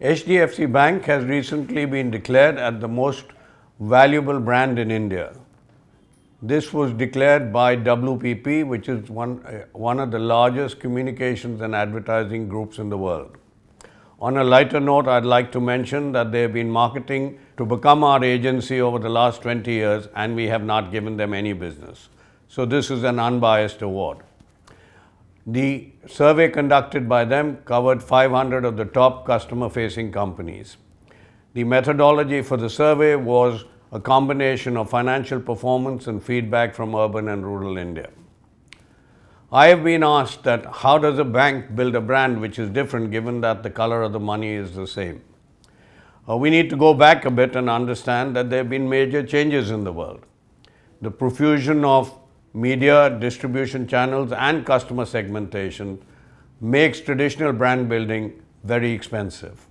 HDFC Bank has recently been declared as the most valuable brand in India. This was declared by WPP, which is one of the largest communications and advertising groups in the world. On a lighter note, I'd like to mention that they have been marketing to become our agency over the last 20 years and we have not given them any business. So this is an unbiased award. The survey conducted by them covered 500 of the top customer-facing companies. The methodology for the survey was a combination of financial performance and feedback from urban and rural India. I have been asked that how does a bank build a brand which is different given that the color of the money is the same? We need to go back a bit and understand that there have been major changes in the world. The profusion of media, distribution channels and customer segmentation makes traditional brand building very expensive.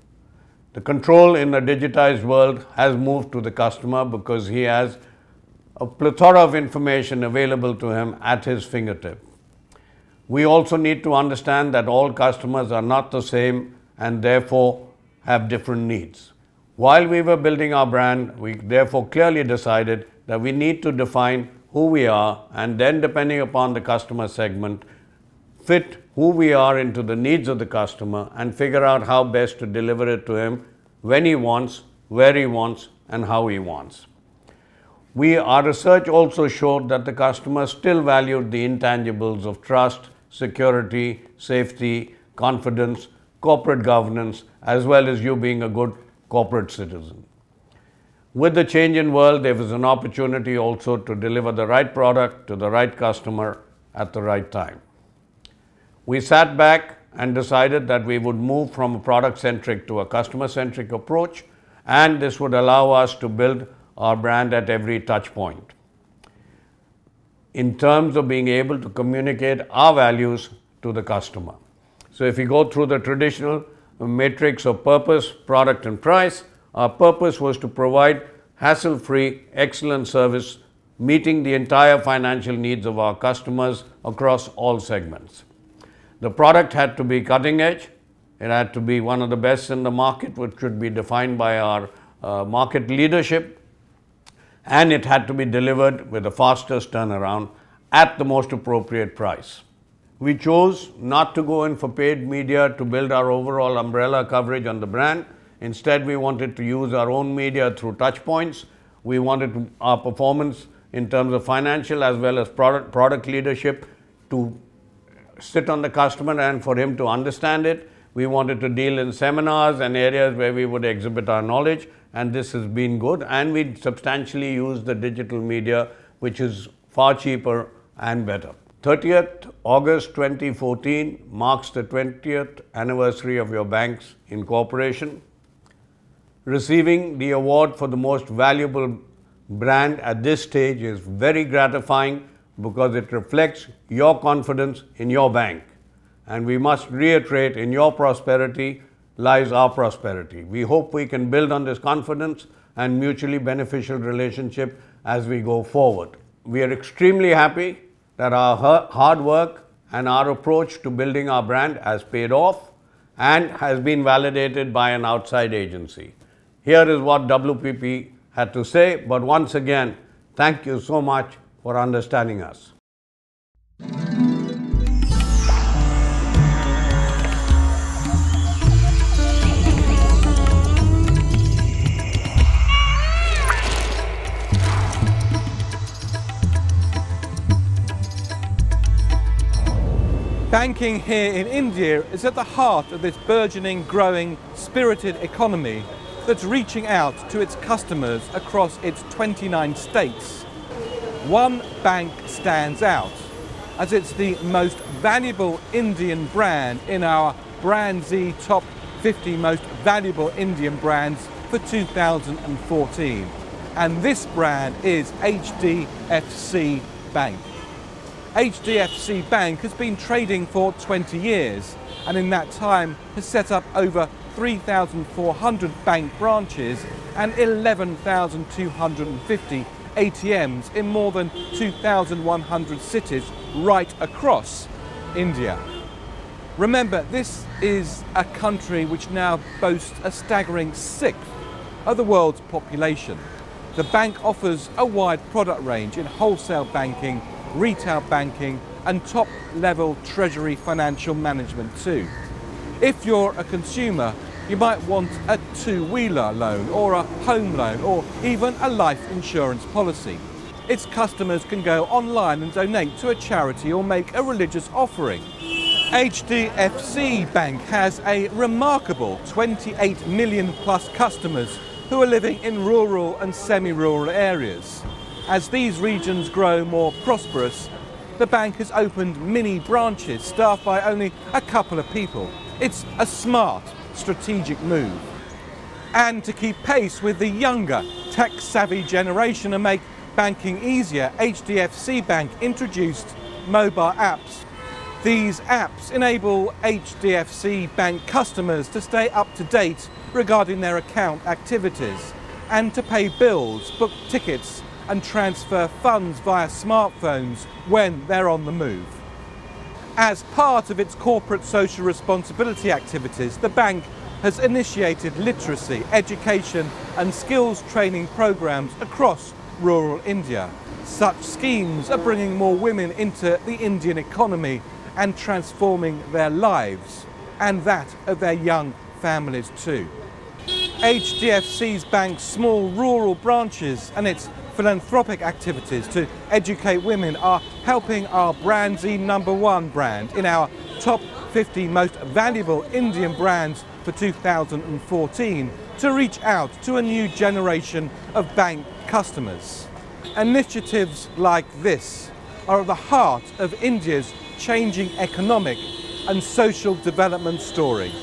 The control in a digitized world has moved to the customer because he has a plethora of information available to him at his fingertip. We also need to understand that all customers are not the same and therefore have different needs. While we were building our brand, we therefore clearly decided that we need to define who we are and then, depending upon the customer segment, fit who we are into the needs of the customer and figure out how best to deliver it to him when he wants, where he wants and how he wants. Our research also showed that the customer still valued the intangibles of trust, security, safety, confidence, corporate governance, as well as you being a good corporate citizen. With the change in world, there was an opportunity also to deliver the right product to the right customer at the right time. We sat back and decided that we would move from a product-centric to a customer-centric approach, and this would allow us to build our brand at every touch point in terms of being able to communicate our values to the customer. So if you go through the traditional matrix of purpose, product and price, our purpose was to provide hassle-free, excellent service, meeting the entire financial needs of our customers across all segments. The product had to be cutting edge. It had to be one of the best in the market, which should be defined by our market leadership. And it had to be delivered with the fastest turnaround at the most appropriate price. We chose not to go in for paid media to build our overall umbrella coverage on the brand. Instead, we wanted to use our own media through touch points. We wanted our performance in terms of financial as well as product leadership to sit on the customer and for him to understand it. We wanted to deal in seminars and areas where we would exhibit our knowledge, and this has been good. And we substantially use the digital media, which is far cheaper and better. 30th August 2014 marks the 20th anniversary of your bank's incorporation. Receiving the award for the most valuable brand at this stage is very gratifying because it reflects your confidence in your bank. And we must reiterate, in your prosperity lies our prosperity. We hope we can build on this confidence and mutually beneficial relationship as we go forward. We are extremely happy that our hard work and our approach to building our brand has paid off and has been validated by an outside agency. Here is what WPP had to say, but once again, thank you so much for understanding us. Banking here in India is at the heart of this burgeoning, growing, spirited economy that's reaching out to its customers across its 29 states. One bank stands out as it's the most valuable Indian brand in our Brand Z Top 50 Most Valuable Indian Brands for 2014. And this brand is HDFC Bank. HDFC Bank has been trading for 20 years and in that time has set up over 3,400 bank branches and 11,250 ATMs in more than 2,100 cities right across India. Remember, this is a country which now boasts a staggering 1/6 of the world's population. The bank offers a wide product range in wholesale banking, retail banking and top-level treasury financial management too. If you're a consumer, you might want a two-wheeler loan or a home loan or even a life insurance policy. Its customers can go online and donate to a charity or make a religious offering. HDFC Bank has a remarkable 28 million plus customers who are living in rural and semi-rural areas. As these regions grow more prosperous, the bank has opened mini branches staffed by only a couple of people. It's a smart, strategic move. And to keep pace with the younger, tech-savvy generation and make banking easier, HDFC Bank introduced mobile apps. These apps enable HDFC Bank customers to stay up to date regarding their account activities and to pay bills, book tickets and transfer funds via smartphones when they're on the move. As part of its corporate social responsibility activities, the bank has initiated literacy, education and skills training programs across rural India. Such schemes are bringing more women into the Indian economy and transforming their lives and that of their young families too. HDFC Bank's small rural branches and its philanthropic activities to educate women are helping our Brandsy #1 brand in our top 50 most valuable Indian brands for 2014 to reach out to a new generation of bank customers. Initiatives like this are at the heart of India's changing economic and social development story.